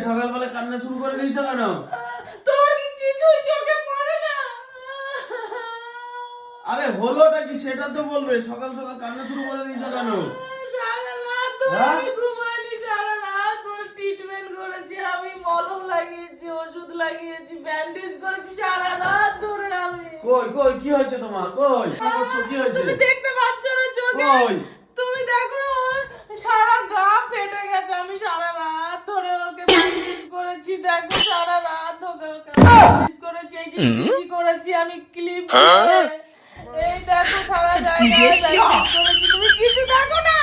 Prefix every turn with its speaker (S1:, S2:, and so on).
S1: সকালবেলা কান্না শুরু করে দিয়েছো কেন?
S2: তোমার কি কিছুই চোখে পড়ে না?
S1: আরে হলোটা কি সেটা তো বলবে। সকাল সকাল কান্না শুরু করে দিয়েছো কেন?
S2: সারা রাত ধরে আমি ঘুমাইনি, সারা রাত ধরে ট্রিটমেন্ট করেছি, আমি মলম লাগিয়েছি, ওষুধ লাগিয়েছি, ব্যান্ডেজ করেছি সারা রাত ধরে আমি।
S1: কই কই কি হয়েছে তোমার? কই কি করছো? কি হয়েছে?
S2: তুমি দেখতে পাচ্ছ না চোখে?
S1: কই?
S2: তুমি দেখো ওর সারা গা ফেটে গেছে, আমি সারা রাত ধরে ওকে ব্যান্ডেজ করেছি, দেখো সারা রাত ওকে ব্যান্ডেজ করেছি, এই যে ইসিজি করেছি আমি ক্লিপ দিয়ে, এই দেখো সারা জায়গায় ব্যান্ডেজ করেছি, তুমি কিছু দেখো না?